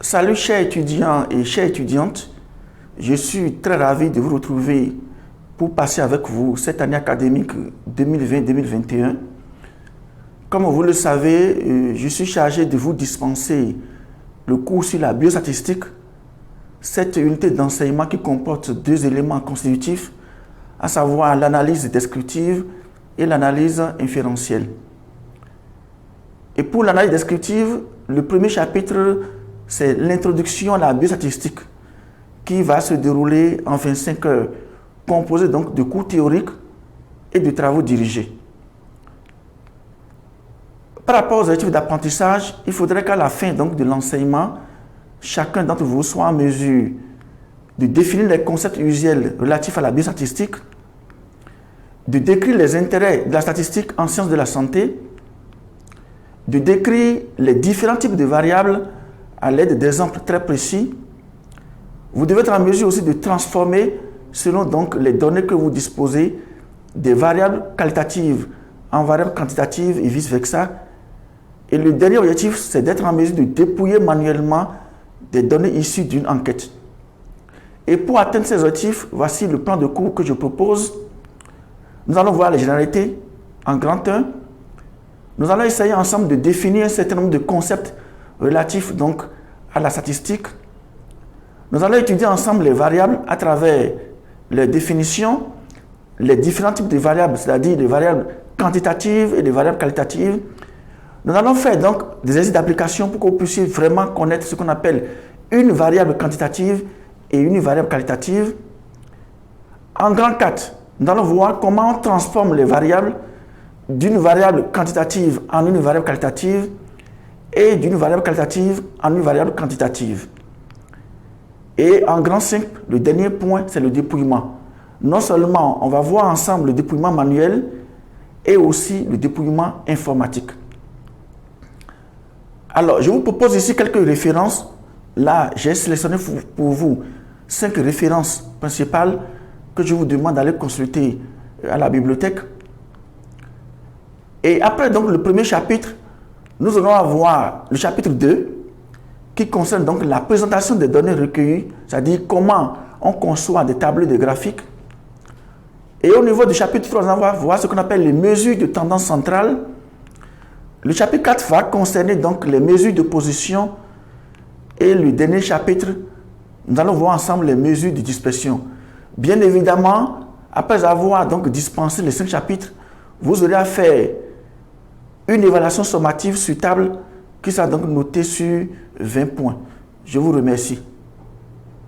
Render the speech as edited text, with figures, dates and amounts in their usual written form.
Salut chers étudiants et chères étudiantes, je suis très ravi de vous retrouver pour passer avec vous cette année académique 2020-2021. Comme vous le savez, je suis chargé de vous dispenser le cours sur la biostatistique, cette unité d'enseignement qui comporte deux éléments constitutifs, à savoir l'analyse descriptive et l'analyse inférentielle. Et pour l'analyse descriptive, le premier chapitre, c'est l'introduction à la biostatistique qui va se dérouler en 25 heures, composé donc de cours théoriques et de travaux dirigés. Par rapport aux objectifs d'apprentissage, il faudrait qu'à la fin donc, de l'enseignement, chacun d'entre vous soit en mesure de définir les concepts usuels relatifs à la biostatistique, de décrire les intérêts de la statistique en sciences de la santé, de décrire les différents types de variables à l'aide d'exemples très précis. Vous devez être en mesure aussi de transformer, selon donc les données que vous disposez, des variables qualitatives en variables quantitatives et vice-versa. Et le dernier objectif, c'est d'être en mesure de dépouiller manuellement des données issues d'une enquête. Et pour atteindre ces objectifs, voici le plan de cours que je propose. Nous allons voir les généralités en grand 1. Nous allons essayer ensemble de définir un certain nombre de concepts relatifs donc à la statistique. Nous allons étudier ensemble les variables à travers les définitions, les différents types de variables, c'est-à-dire les variables quantitatives et les variables qualitatives. Nous allons faire donc des exercices d'application pour que vous puissiez vraiment connaître ce qu'on appelle une variable quantitative et une variable qualitative. En grand 4, nous allons voir comment on transforme les variables d'une variable quantitative en une variable qualitative et d'une variable qualitative en une variable quantitative. Et en grand 5, le dernier point, c'est le dépouillement. Non seulement on va voir ensemble le dépouillement manuel et aussi le dépouillement informatique. Alors, je vous propose ici quelques références. Là, j'ai sélectionné pour vous 5 références principales que je vous demande d'aller consulter à la bibliothèque. Et après donc le premier chapitre, nous allons avoir le chapitre 2 qui concerne donc la présentation des données recueillies, c'est-à-dire comment on conçoit des tableaux de graphiques. Et au niveau du chapitre 3, on va voir ce qu'on appelle les mesures de tendance centrale. Le chapitre 4 va concerner donc les mesures de position. Et le dernier chapitre, nous allons voir ensemble les mesures de dispersion. Bien évidemment, après avoir donc dispensé les 5 chapitres, vous aurez à faire une évaluation sommative sur table qui sera donc notée sur 20 points. Je vous remercie.